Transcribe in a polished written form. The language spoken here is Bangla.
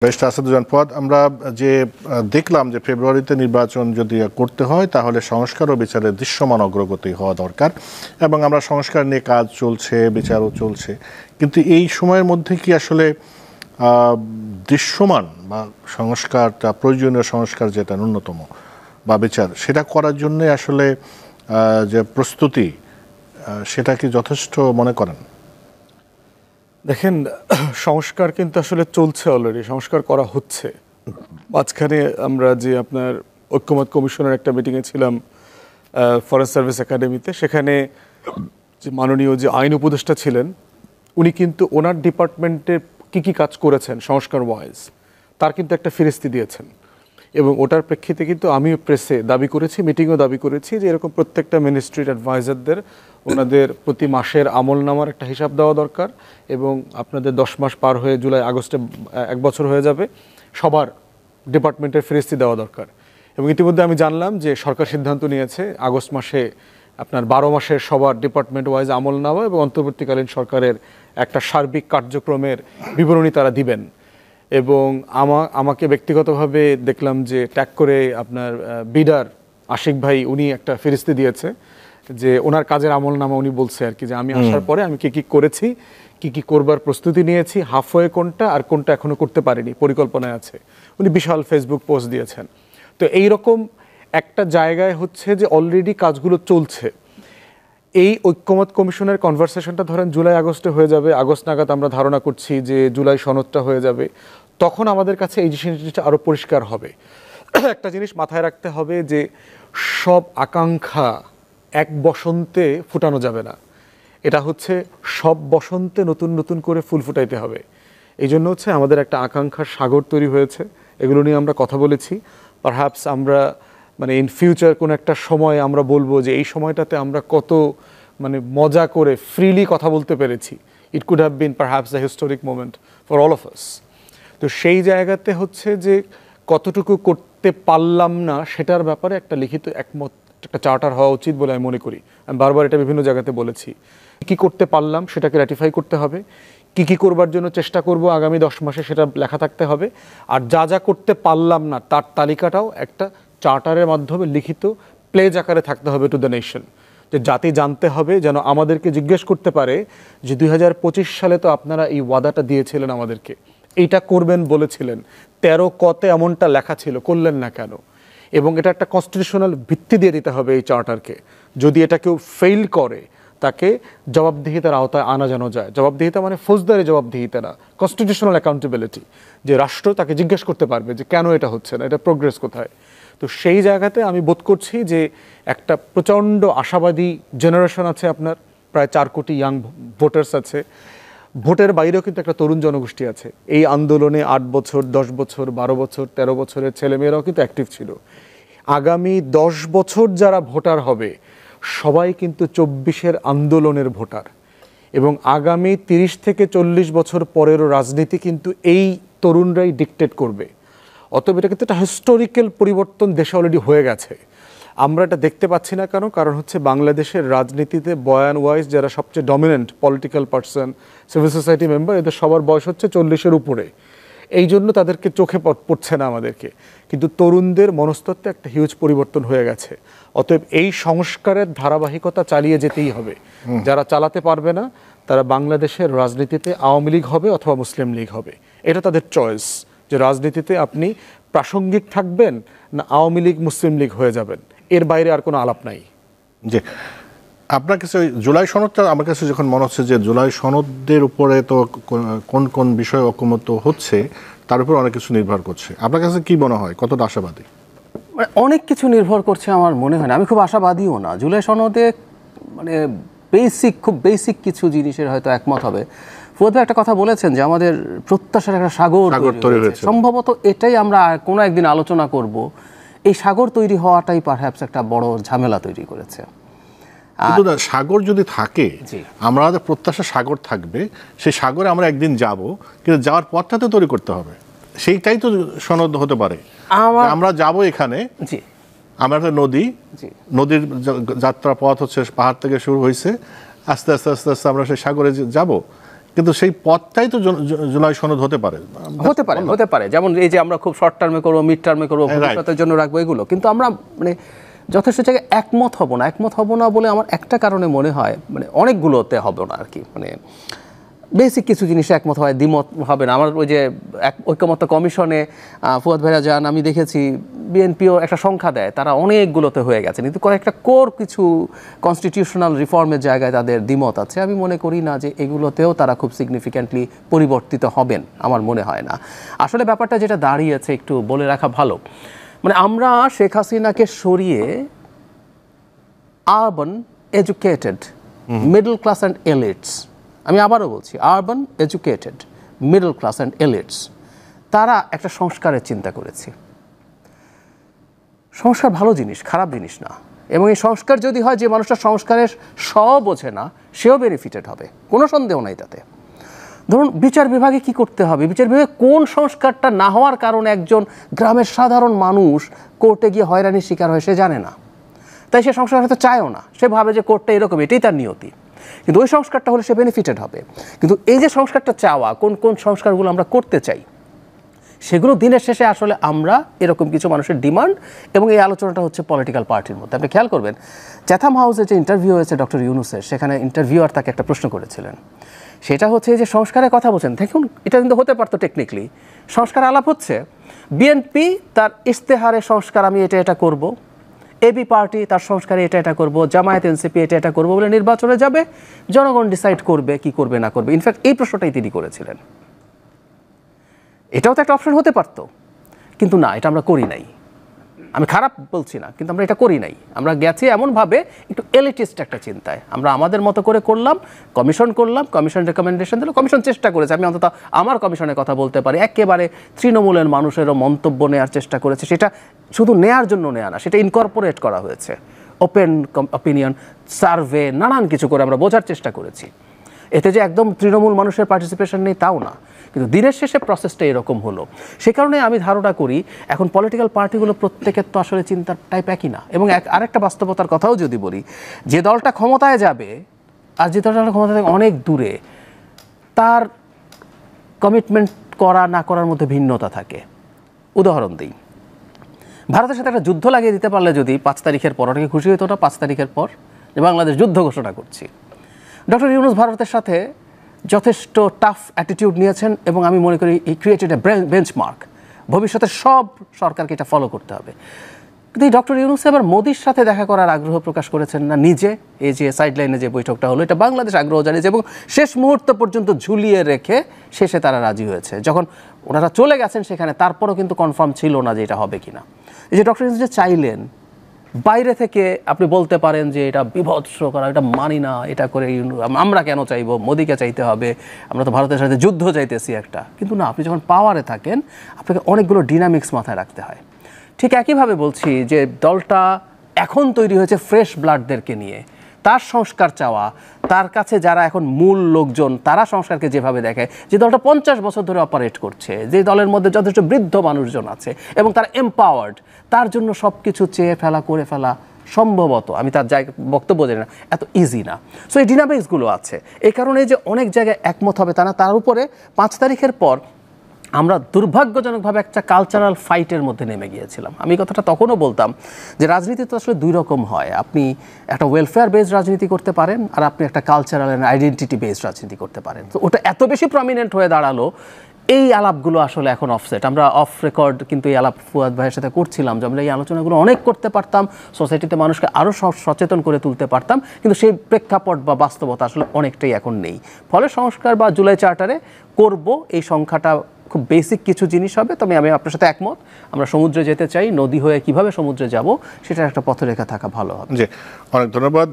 বেস্ট আসাদুজ্জামান পদ আমরা যে দেখলাম যে ফেব্রুয়ারিতে নির্বাচন যদি করতে হয় তাহলে সংস্কার ও বিচারের দৃশ্যমান অগ্রগতি হওয়া দরকার এবং আমরা সংস্কার নিয়ে কাজ চলছে, বিচারও চলছে, কিন্তু এই সময়ের মধ্যে কি আসলে দৃশ্যমান বা সংস্কারটা, প্রয়োজনীয় সংস্কার যেটা ন্যূনতম বা বিচার, সেটা করার জন্য আসলে যে প্রস্তুতি সেটা কি যথেষ্ট মনে করেন? দেখেন, সংস্কার কিন্তু আসলে চলছে, অলরেডি সংস্কার করা হচ্ছে। মাঝখানে আমরা যে আপনার ঐক্যমত কমিশনের একটা মিটিংয়ে ছিলাম ফরেন সার্ভিস একাডেমিতে, সেখানে যে মাননীয় যে আইন উপদেষ্টা ছিলেন উনি কিন্তু ওনার ডিপার্টমেন্টে কী কী কাজ করেছেন সংস্কার ওয়াইজ তার কিন্তু একটা ফিরিস্তি দিয়েছেন, এবং ওটার প্রেক্ষিতে কিন্তু আমিও প্রেসে দাবি করেছি, মিটিংও দাবি করেছি যে এরকম প্রত্যেকটা মিনিস্ট্রির অ্যাডভাইজারদের ওনাদের প্রতি মাসের আমলনামার একটা হিসাব দেওয়া দরকার, এবং আপনাদের 10 মাস পার হয়ে জুলাই আগস্টে 1 বছর হয়ে যাবে, সবার ডিপার্টমেন্টের ফিরিস্তি দেওয়া দরকার। এবং ইতিমধ্যে আমি জানলাম যে সরকার সিদ্ধান্ত নিয়েছে আগস্ট মাসে আপনার 12 মাসের সবার ডিপার্টমেন্ট ওয়াইজ আমলনামা এবং অন্তর্বর্তীকালীন সরকারের একটা সার্বিক কার্যক্রমের বিবরণী তারা দিবেন। এবং আমাকে ব্যক্তিগতভাবে দেখলাম যে ট্যাগ করে আপনার বিডার আশিক ভাই উনি একটা ফিরিস্তি দিয়েছে যে ওনার কাজের আমলনামা উনি বলছে আর কি, যে আমি আসার পরে আমি কি কি করেছি, কি কি করবার প্রস্তুতি নিয়েছি, হাফওয়ে কোনটা আর কোনটা এখনো করতে পারিনি, পরিকল্পনায় আছে। উনি বিশাল ফেসবুক পোস্ট দিয়েছেন। তো এই রকম একটা জায়গায় হচ্ছে যে অলরেডি কাজগুলো চলছে। এই ঐক্যমত কমিশনের কনভারসেশনটা ধরেন জুলাই আগস্টে হয়ে যাবে, আগস্ট নাগাদ আমরা ধারণা করছি যে জুলাই সনদটা হয়ে যাবে, তখন আমাদের কাছে এই জিনিসটা আরও পরিষ্কার হবে। একটা জিনিস মাথায় রাখতে হবে যে সব আকাঙ্ক্ষা এক বসন্তে ফুটানো যাবে না, এটা হচ্ছে সব বসন্তে নতুন নতুন করে ফুল ফুটাইতে হবে। এই জন্য হচ্ছে আমাদের একটা আকাঙ্ক্ষার সাগর তৈরি হয়েছে, এগুলো নিয়ে আমরা কথা বলেছি। পারহ্যাপস আমরা মানে ইন ফিউচার কোনো একটা সময় আমরা বলবো যে এই সময়টাতে আমরা কত মানে মজা করে ফ্রিলি কথা বলতে পেরেছি। It could have been perhaps the historic moment for all of us. তো সেই জায়গাতে হচ্ছে যে কতটুকু করতে পারলাম না সেটার ব্যাপারে একটা লিখিত একমত, একটা চার্টার হওয়া উচিত বলে আমি মনে করি। আমি বারবার এটা বিভিন্ন জায়গাতে বলেছি, কী করতে পারলাম সেটাকে র্যাটিফাই করতে হবে, কী কী করবার জন্য চেষ্টা করব আগামী 10 মাসে সেটা লেখা থাকতে হবে, আর যা যা করতে পারলাম না তার তালিকাটাও একটা চার্টারের মাধ্যমে লিখিত প্লেজ আকারে থাকতে হবে টু দ্য নেশন, যে জাতি জানতে হবে, যেন আমাদেরকে জিজ্ঞেস করতে পারে যে 2025 সালে তো আপনারা এই ওয়াদাটা দিয়েছিলেন আমাদেরকে, এইটা করবেন বলেছিলেন, 13 কতে এমনটা লেখা ছিল, করলেন না কেন? এবং এটা একটা কনস্টিটিউশনাল ভিত্তি দিয়ে দিতে হবে এই চার্টারকে। যদি এটা কেউ ফেইল করে তাকে জবাবদিহিতার আওতায় আনা যেন যায়। জবাবদিহিতা মানে ফৌজদারি জবাবদিহিতা না, কনস্টিটিউশনাল অ্যাকাউন্টেবিলিটি, যে রাষ্ট্র তাকে জিজ্ঞেস করতে পারবে যে কেন এটা হচ্ছে না, এটা প্রোগ্রেস কোথায়। তো সেই জায়গাতে আমি বোধ করছি যে একটা প্রচণ্ড আশাবাদী জেনারেশন আছে, আপনার প্রায় 4 কোটি ইয়াং ভোটার্স আছে। ভোটের বাইরেও কিন্তু একটা তরুণ জনগোষ্ঠী আছে। এই আন্দোলনে 8 বছর, 10 বছর, 12 বছর, 13 বছরের ছেলেমেয়েরাও কিন্তু অ্যাক্টিভ ছিল। আগামী 10 বছর যারা ভোটার হবে সবাই কিন্তু 24-এর আন্দোলনের ভোটার, এবং আগামী 30 থেকে 40 বছর পরেরও রাজনীতি কিন্তু এই তরুণরাই ডিকটেট করবে। অতএব এটা কিন্তু একটা হিস্টোরিক্যাল পরিবর্তন দেশে অলরেডি হয়ে গেছে। আমরা এটা দেখতে পাচ্ছি না কেন? কারণ হচ্ছে বাংলাদেশের রাজনীতিতে বয়ান ওয়াইজ যারা সবচেয়ে dominant political person, civil society member, এদের সবার বয়স হচ্ছে 40-এর উপরে। এই জন্য তাদেরকে চোখে পড়ছে না আমাদেরকে, কিন্তু তরুণদের মনস্তত্ত্বে একটা হিউজ পরিবর্তন হয়ে গেছে। অতএব এই সংস্কারের ধারাবাহিকতা চালিয়ে যেতেই হবে। যারা চালাতে পারবে না তারা বাংলাদেশের রাজনীতিতে আওয়ামী লীগ হবে অথবা মুসলিম লীগ হবে, এটা তাদের চয়েস, যে রাজনীতিতে আপনি প্রাসঙ্গিক থাকবেন না আওয়ামী লীগ মুসলিম লীগ হয়ে যাবেন, এর বাইরে আর কোনো আলাপ নাই। যে আপনার কাছে জুলাই সনদটা, আমার কাছে যখন মনে হচ্ছে যে জুলাই সনদের উপরে তো কোন কোন বিষয় ঐকমত্য হচ্ছে তার উপর অনেক কিছু নির্ভর করছে, আপনার কাছে কি মনে হয়, কতটা আশাবাদী? অনেক কিছু নির্ভর করছে আমার মনে হয় না, আমি খুব আশাবাদীও না। জুলাই সনদে মানে খুব বেসিক কিছু জিনিসের হয়তো একমত হবে। ফুয়াদ ভাই একটা কথা বলেছেন যে আমাদের প্রত্যাশার একটা সাগর তৈরি হয়েছে, সম্ভবত এটাই আমরা কোনো একদিন আলোচনা করব। এই সাগর তৈরি হওয়াটাই পারহ্যাপস একটা বড় ঝামেলা তৈরি করেছে। কিন্তু সাগর যদি থাকে, আমাদের প্রত্যাশা সাগর থাকবে, সেই সাগরে আমরা একদিন যাব, কিন্তু যাওয়ার পথটা তো তৈরি করতে হবে। সেইটাই তো সনদ হতে পারে। আমরা যাব এখানে, আমরা একটা নদীর যাত্রা পথ হচ্ছে পাহাড় থেকে শুরু হয়েছে, আস্তে আস্তে আস্তে আস্তে আমরা সেই সাগরে যাব, কিন্তু সেই পথটাই তো জুলাই সনদ হতে পারে, হতে পারে। যেমন এই যে আমরা খুব শর্ট টার্মে করবো, মিড টার্মে করবো, ভবিষ্যতের জন্য রাখবো, এগুলো কিন্তু আমরা মানে যথেষ্ট জায়গায় একমত হব না বলে আমার একটা কারণে মনে হয়, মানে অনেকগুলোতে হবে না আর কি, মানে বেসিক কিছু জিনিসে একমত হয়, দ্বিমত হবে না। আমার ওই যে ঐকমত্য কমিশনে ফুয়াদ ভাইরা যান, আমি দেখেছি বিএনপিও একটা সংখ্যা দেয়, তারা অনেকগুলোতে হয়ে গেছে, কিন্তু কয়েকটা কোর কিছু কনস্টিটিউশনাল রিফর্মের জায়গায় তাদের দ্বিমত আছে। আমি মনে করি না যে এগুলোতেও তারা খুব সিগনিফিক্যান্টলি পরিবর্তিত হবেন, আমার মনে হয় না। আসলে ব্যাপারটা যেটা দাঁড়িয়েছে একটু বলে রাখা ভালো, মানে আমরা শেখ হাসিনাকে সরিয়ে urban educated middle class and elites, আমি আবারও বলছি urban educated middle class and elites, তারা একটা সংস্কারের চিন্তা করেছি। সংস্কার ভালো জিনিস, খারাপ জিনিস না। এবং এই সংস্কার যদি হয়, যে মানুষটা সংস্কারের বোঝে না সেও বেনিফিটেড হবে, কোনো সন্দেহ নাই তাতে। ধরুন বিচার বিভাগে কি করতে হবে, বিচার বিভাগে কোন সংস্কারটা না হওয়ার কারণে একজন গ্রামের সাধারণ মানুষ কোর্টে গিয়ে হয়রানির শিকার হয় সে জানে না, তাই সে সংস্কার হয়তো চায়ও না, সে ভাবে যে কোর্টটা এরকম, এটাই তার নিয়তি। কিন্তু ওই সংস্কারটা হলে সে বেনিফিটেড হবে। কিন্তু এই যে সংস্কারটা চাওয়া, কোন কোন সংস্কারগুলো আমরা করতে চাই, সেগুলো দিনের শেষে আসলে আমরা এরকম কিছু মানুষের ডিমান্ড, এবং এই আলোচনাটা হচ্ছে পলিটিক্যাল পার্টির মধ্যে। আপনি খেয়াল করবেন চ্যাথাম হাউসে যে ইন্টারভিউ হয়েছে ডক্টর ইউনূসের, সেখানে ইন্টারভিউয়ার তাকে একটা প্রশ্ন করেছিলেন, সেটা হচ্ছে যে সংস্কারের কথা বলছেন। দেখুন, এটা কিন্তু হতে পারতো টেকনিক্যালি, সংস্কার আলাপ হচ্ছে, বিএনপি তার ইশতেহারে সংস্কার আমি এটা করব, এবি পার্টি তার সংস্কারে এটা করব, জামায়াত এনসিপি এটা করব বলে নির্বাচনে যাবে, জনগণ ডিসাইড করবে কি করবে না করবে। ইনফ্যাক্ট এই প্রশ্নটাই তিনি করেছিলেন। এটাও তো একটা অপশন হতে পারতো, কিন্তু না, এটা আমরা করি নাই। আমি খারাপ বলছি না, কিন্তু আমরা এটা করি নাই। আমরা গেছি এমনভাবে একটু এলিটিস্ট একটা চিন্তায়, আমরা আমাদের মতো করে করলাম, কমিশন রেকমেন্ডেশন দিল, কমিশন চেষ্টা করেছে, আমি অন্তত আমার কমিশনের কথা বলতে পারি, একেবারে তৃণমূলের মানুষেরও মন্তব্য নেওয়ার চেষ্টা করেছে। সেটা শুধু নেয়ার জন্য নেয়া না, সেটা ইনকর্পোরেট করা হয়েছে, ওপেন অপিনিয়ন সার্ভে, নানান কিছু করে আমরা বোঝার চেষ্টা করেছি। এতে যে একদম তৃণমূল মানুষের পার্টিসিপেশন নেই তাও না, কিন্তু দিনের শেষে প্রসেসটা এরকম হলো। সে কারণে আমি ধারণা করি এখন পলিটিক্যাল পার্টিগুলো প্রত্যেকের তো আসলে চিন্তার টাইপ একই না। এবং আরেকটা বাস্তবতার কথাও যদি বলি, যে দলটা ক্ষমতায় যাবে আর যে দলটা ক্ষমতা থেকে অনেক দূরে, তার কমিটমেন্ট করা না করার মধ্যে ভিন্নতা থাকে। উদাহরণ দিই, ভারতের সাথে একটা যুদ্ধ লাগিয়ে দিতে পারলে যদি 5 তারিখের পর, ওটাকে খুশি হতো না 5 তারিখের পর যে বাংলাদেশ যুদ্ধ ঘোষণা করছি। ডক্টর ইউনূস ভারতের সাথে যথেষ্ট টাফ অ্যাটিটিউড নিয়েছেন, এবং আমি মনে করি এই ক্রিয়েটেড এ বেঞ্চমার্ক, ভবিষ্যতের সব সরকারকে এটা ফলো করতে হবে। কিন্তু এই ডক্টর ইউনূস এবার মোদির সাথে দেখা করার আগ্রহ প্রকাশ করেছেন না নিজে। এই যে সাইডলাইনে যে বৈঠকটা হলো, এটা বাংলাদেশ আগ্রহ জানিয়েছে এবং শেষ মুহূর্ত পর্যন্ত ঝুলিয়ে রেখে শেষে তারা রাজি হয়েছে। যখন ওনারা চলে গেছেন সেখানে, তারপরও কিন্তু কনফার্ম ছিল না যে এটা হবে কিনা। এই যে ডক্টর ইউনূস যে চাইলেন, বাইরে থেকে আপনি বলতে পারেন যে এটা বিভৎস করা, এটা মানি না, এটা করে আমরা কেন চাইবো, মোদিকে চাইতে হবে, আমরা তো ভারতের সাথে যুদ্ধ চাইতেছি একটা। কিন্তু না, আপনি যখন পাওয়ারে থাকেন আপনাকে অনেকগুলো ডিনামিক্স মাথায় রাখতে হয়। ঠিক একইভাবে বলছি যে দলটা এখন তৈরি হয়েছে ফ্রেশ ব্লাডদেরকে নিয়ে, তার সংস্কার চাওয়া, তার কাছে যারা এখন মূল লোকজন তারা সংস্কারকে যেভাবে দেখে, যে দলটা 50 বছর ধরে অপারেট করছে, যে দলের মধ্যে যথেষ্ট বৃদ্ধ মানুষজন আছে এবং তারা এম্পাওয়ার্ড, তার জন্য সব কিছু চেয়ে ফেলা করে ফেলা সম্ভবত, আমি তার বক্তব্য জানি না, এত ইজি না। সো এই ডিনামিক্সগুলো আছে। এই কারণে যে অনেক জায়গায় একমত হবে তা না। তার উপরে 5 তারিখের পর আমরা দুর্ভাগ্যজনকভাবে একটা কালচারাল ফাইটের মধ্যে নেমে গিয়েছিলাম। আমি কথাটা তখনও বলতাম যে রাজনীতি তো আসলে 2 রকম হয়। আপনি একটা ওয়েলফেয়ার বেসড রাজনীতি করতে পারেন, আর আপনি একটা কালচারাল অ্যান্ড আইডেন্টিটি বেসড রাজনীতি করতে পারেন। তো ওটা এত বেশি প্রমিনেন্ট হয়ে দাঁড়ালো, এই আলাপগুলো আসলে এখন অফসেট। আমরা অফ রেকর্ড কিন্তু এই আলাপ ফুয়াদ ভাইয়ের সাথে করছিলাম যে আমরা এই আলোচনাগুলো অনেক করতে পারতাম, সোসাইটিতে মানুষকে আরও সচেতন করে তুলতে পারতাম, কিন্তু সেই প্রেক্ষাপট বা বাস্তবতা আসলে অনেকটাই এখন নেই। ফলে সংস্কার বা জুলাই চার্টারে করব, এই সংখ্যাটা খুব বেসিক কিছু জিনিস হবে। তবে আমি আপনার সাথে একমত, আমরা সমুদ্রে যেতে চাই, নদী হয়ে কিভাবে সমুদ্রে যাব সেটার একটা পথরেখা থাকা ভালো হবে। জি, অনেক ধন্যবাদ।